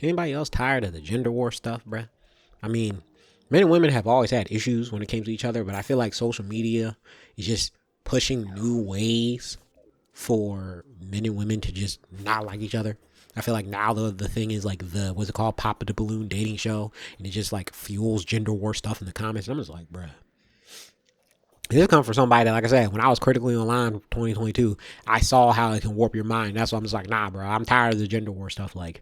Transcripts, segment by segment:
Anybody else tired of the gender war stuff, bruh? I mean, men and women have always had issues when it came to each other, but I feel like social media is just pushing new ways for men and women to just not like each other. I feel like now the thing is like the what's it called, Papa the Balloon dating show, and it just like fuels gender war stuff in the comments. And I'm just like, bruh. This comes from somebody that, like I said, when I was critically online 2022, I saw how it can warp your mind. That's why I'm just like, nah, bro. I'm tired of the gender war stuff. Like,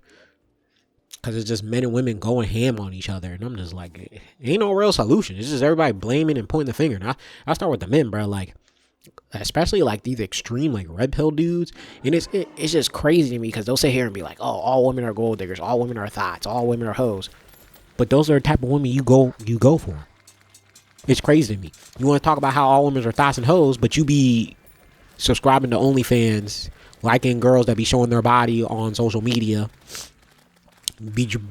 because it's just men and women going ham on each other. And I'm just like, it ain't no real solution. It's just everybody blaming and pointing the finger. And I start with the men, bro. Like, especially like these extreme like red pill dudes, and it's just crazy to me because they'll sit here and be like, oh, all women are gold diggers, all women are thoughts, all women are hoes, but those are the type of women you go for. It's crazy to me. You want to talk about how all women are thoughts and hoes, but you be subscribing to OnlyFans, liking girls that be showing their body on social media,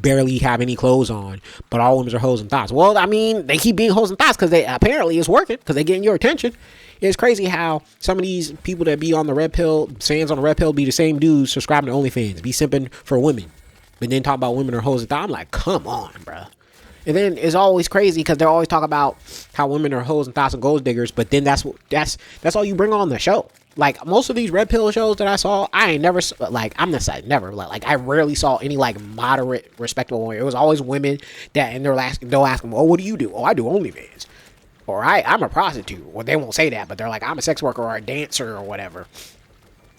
barely have any clothes on, but all women are hoes and thoughts. Well, I mean, they keep being hoes and thoughts because they apparently it's working because they getting your attention. It's crazy how some of these people that be on the red pill, fans on the red pill, be the same dudes subscribing to OnlyFans, be simping for women, but then talk about women are hoes and thoughts. I'm like, come on, bro. And then it's always crazy because they're always talking about how women are hoes and thoughts and gold diggers, but then that's all you bring on the show. Like most of these red pill shows that I saw, I ain't never like I'm the side never like I rarely saw any like moderate respectable women. It was always women that and they'll ask them, oh, what do you do? Oh, I do OnlyFans, or I'm a prostitute. Well, they won't say that, but they're like I'm a sex worker or a dancer or whatever.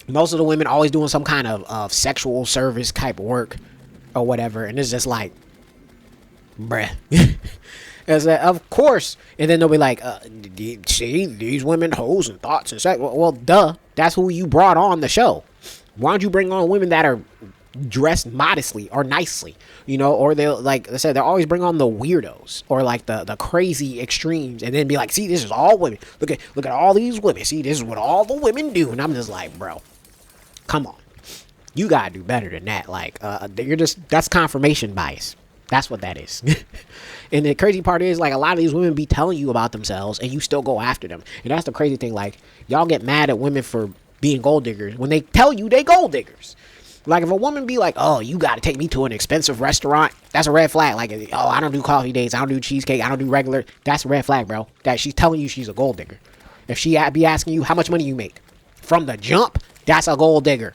Most of the women always doing some kind of sexual service type work or whatever, and it's just like, bruh. As of course, and then they'll be like, see, these women hoes and thoughts and sex. Well, duh, that's who you brought on the show. Why don't you bring on women that are dressed modestly or nicely, or they'll, like I said, they'll always bring on the weirdos or like the crazy extremes, and then be like, see, this is all women. Look at all these women. See, this is what all the women do, and I'm just like, bro, come on, you gotta do better than that. Like, that's confirmation bias. That's what that is. And the crazy part is, like, a lot of these women be telling you about themselves and you still go after them. And that's the crazy thing. Like, y'all get mad at women for being gold diggers when they tell you they gold diggers. Like, if a woman be like, oh, you got to take me to an expensive restaurant, that's a red flag. Like, oh, I don't do coffee dates, I don't do cheesecake, I don't do regular. That's a red flag, bro. That she's telling you she's a gold digger. If she be asking you how much money you make from the jump, that's a gold digger.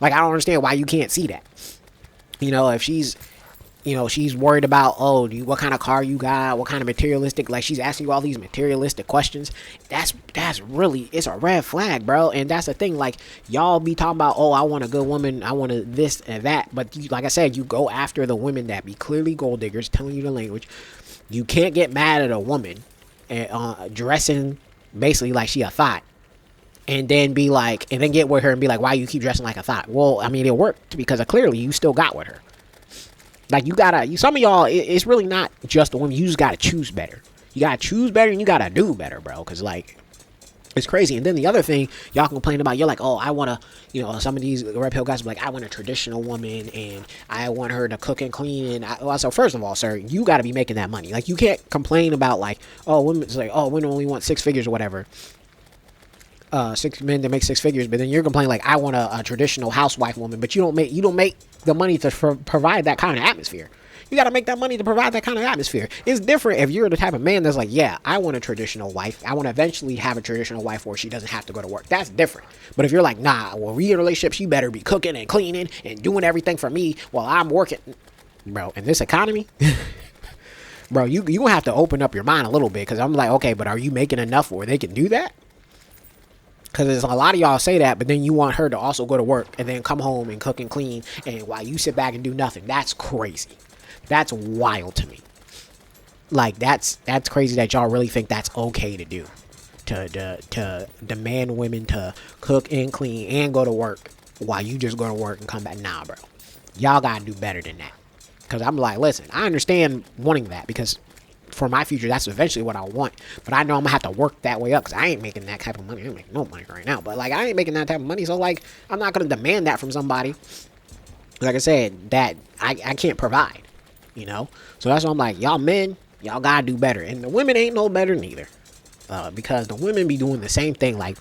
Like, I don't understand why you can't see that. If she's worried about, oh, what kind of car you got, what kind of materialistic, like she's asking you all these materialistic questions. That's really, it's a red flag, bro. And that's the thing, like, y'all be talking about, oh, I want a good woman, I want this and that, but like I said, you go after the women that be clearly gold diggers, telling you the language. You can't get mad at a woman dressing basically like she a thought, and then get with her and be like, why you keep dressing like a thought? Well, I mean, it worked because clearly you still got with her. Like, some of y'all, it's really not just the women. You just got to choose better. You got to choose better and you got to do better, bro. Because, like, it's crazy. And then the other thing y'all complain about, you're like, oh, I want to, some of these red pill guys be like, I want a traditional woman and I want her to cook and clean. And so first of all, sir, you got to be making that money. Like, you can't complain about, like, oh, women only want 6 figures or whatever. 6 men that make 6 figures, but then you're complaining like I want a traditional housewife woman, but you don't make the money to provide that kind of atmosphere. You got to make that money to provide that kind of atmosphere. It's different if you're the type of man that's like, yeah, I want a traditional wife. I want to eventually have a traditional wife where she doesn't have to go to work. That's different. But if you're like, nah, well, we in a relationship, she better be cooking and cleaning and doing everything for me while I'm working, bro. In this economy. Bro, you gonna have to open up your mind a little bit, because I'm like, okay, but are you making enough where they can do that? Because a lot of y'all say that, but then you want her to also go to work and then come home and cook and clean, and while you sit back and do nothing. That's crazy. That's wild to me. Like, that's crazy that y'all really think that's okay to do. To demand women to cook and clean and go to work while you just go to work and come back. Nah, bro. Y'all gotta do better than that. Because I'm like, listen, I understand wanting that, because for my future, that's eventually what I want. But I know I'm gonna have to work that way up, because I ain't making that type of money. I ain't making no money right now. But, like, I ain't making that type of money. So, like, I'm not gonna demand that from somebody, like I said, that I can't provide. So that's why I'm like, y'all men, y'all gotta do better. And the women ain't no better neither. Because the women be doing the same thing. Like,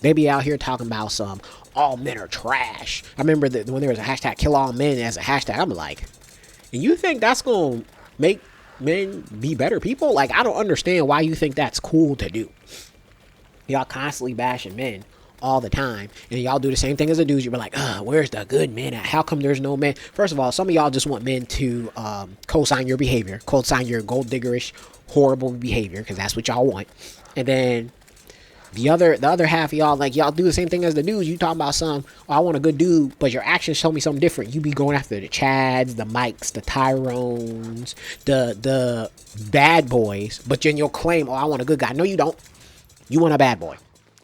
They be out here talking about some all men are trash. I remember that when there was a hashtag kill all men as a hashtag, I'm like, and you think that's gonna make men be better people? Like, I don't understand why you think that's cool to do. Y'all constantly bashing men all the time, and y'all do the same thing as the dudes. You're like, where's the good men at? How come there's no men? First of all, some of y'all just want men to co-sign your behavior, co-sign your gold diggerish horrible behavior, because that's what y'all want. And then the other half of y'all, like, y'all do the same thing as the dudes. You talking about I want a good dude, but your actions show me something different. You be going after the Chads, the Mikes, the Tyrones, the bad boys, but then you'll claim, I want a good guy. No, you don't. You want a bad boy.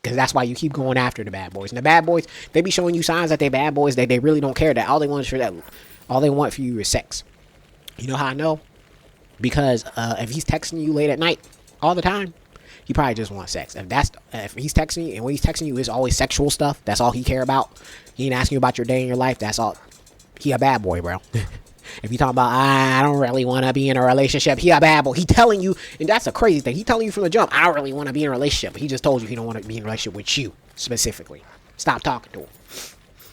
Because that's why you keep going after the bad boys. And the bad boys, they be showing you signs that they bad boys. They really don't care. That all they want for you is sex. You know how I know? Because if he's texting you late at night all the time, he probably just wants sex. If he's texting you, and when he's texting you, it's always sexual stuff. That's all he care about. He ain't asking you about your day and your life. That's all. He a bad boy, bro. If you talking about, I don't really want to be in a relationship, he a bad boy. He telling you, and that's a crazy thing. He telling you from the jump, I don't really want to be in a relationship. But he just told you he don't want to be in a relationship with you specifically. Stop talking to him.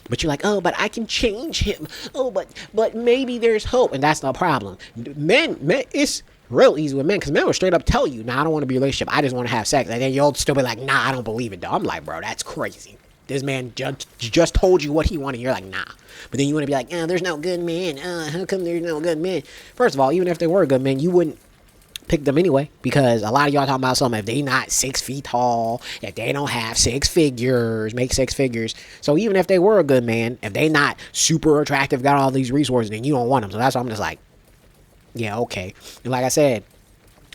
But you're like, but I can change him. But maybe there's hope, and that's the problem. Men, it's real easy with men, because men will straight up tell you, I don't want to be in a relationship. I just want to have sex, and then you'll still be like, I don't believe it, though. I'm like, bro, that's crazy. This man just told you what he wanted. You're like, nah. But then you want to be like, there's no good men. How come there's no good men? First of all, even if they were good men, you wouldn't pick them anyway. Because a lot of y'all talking about something, if they not 6 feet tall, if they don't have make 6 figures. So even if they were a good man, if they not super attractive, got all these resources, then you don't want them. So that's why I'm just like, yeah, okay. And like I said,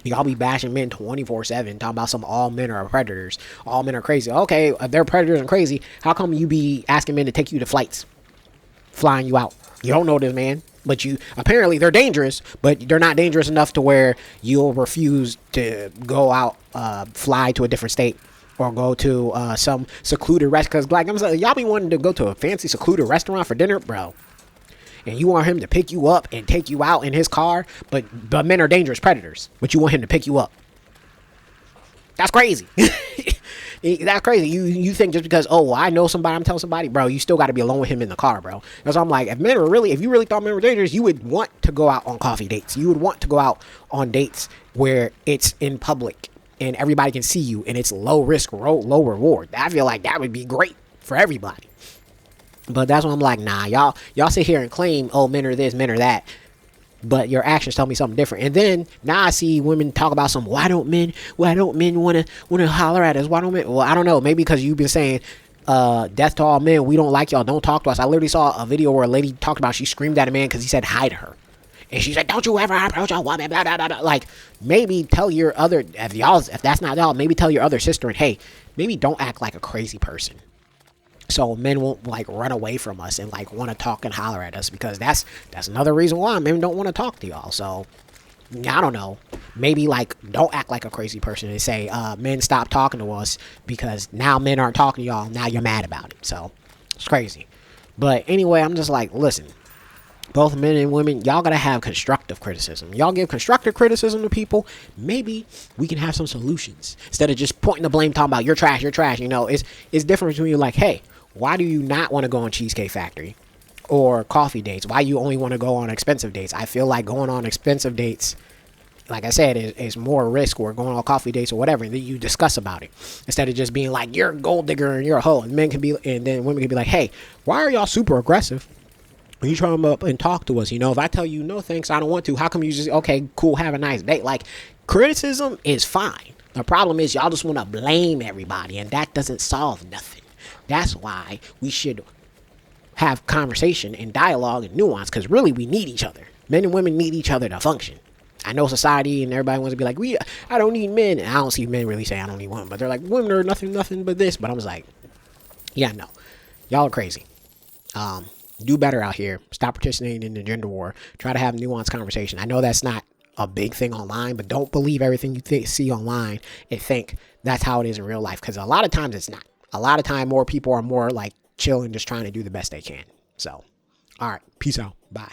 y'all be bashing men 24/7, talking about some all men are predators, all men are crazy. Okay, if they're predators and crazy, how come you be asking men to take you to flights, flying you out? You don't know this man, but apparently they're dangerous, but they're not dangerous enough to where you'll refuse to go out, fly to a different state, or go to some secluded restaurant. Because I'm saying, y'all be wanting to go to a fancy secluded restaurant for dinner, bro. And you want him to pick you up and take you out in his car, but men are dangerous predators, but you want him to pick you up. That's crazy. That's crazy. You think just because, I know somebody, I'm telling somebody, bro, you still got to be alone with him in the car, bro. That's why I'm like, if you really thought men were dangerous, you would want to go out on coffee dates. You would want to go out on dates where it's in public and everybody can see you and it's low risk, low reward. I feel like that would be great for everybody. But that's when I'm like, nah, y'all sit here and claim, men are this, men are that, but your actions tell me something different. And then now I see women talk about some, why don't men want to holler at us? Why don't men? Well, I don't know. Maybe because you've been saying, death to all men. We don't like y'all. Don't talk to us. I literally saw a video where a lady talked about, she screamed at a man because he said hi to her. And she's like, don't you ever approach a woman, blah, blah, blah, blah. Like, maybe tell your other, if that's not y'all, maybe tell your other sister, and hey, maybe don't act like a crazy person. So men won't run away from us and want to talk and holler at us, because that's another reason why men don't want to talk to y'all. So I don't know, maybe don't act like a crazy person and say, men stop talking to us because now men aren't talking to y'all. Now you're mad about it. So it's crazy. But anyway, I'm just like, listen, both men and women, y'all gotta have constructive criticism. Y'all give constructive criticism to people, maybe we can have some solutions instead of just pointing the blame, talking about you're trash. It's different between you like, hey, why do you not want to go on Cheesecake Factory or coffee dates? Why you only want to go on expensive dates? I feel like going on expensive dates, like I said, is more risk, or going on coffee dates or whatever, and then you discuss about it instead of just being like, you're a gold digger and you're a hoe. And then women can be like, hey, why are y'all super aggressive when you try them up and talk to us? If I tell you no thanks, I don't want to, how come you just, okay, cool, have a nice day? Like, criticism is fine. The problem is y'all just want to blame everybody, and that doesn't solve nothing. That's why we should have conversation and dialogue and nuance, because really we need each other. Men and women need each other to function. I know society and everybody wants to be like, I don't need men. And I don't see men really say I don't need women, but they're like, women are nothing but this. But I was like, yeah, no, y'all are crazy. Do better out here. Stop participating in the gender war. Try to have nuanced conversation. I know that's not a big thing online, but don't believe everything you see online and think that's how it is in real life, because a lot of times it's not. A lot of time more people are more chill and just trying to do the best they can. So, all right, peace out. Bye.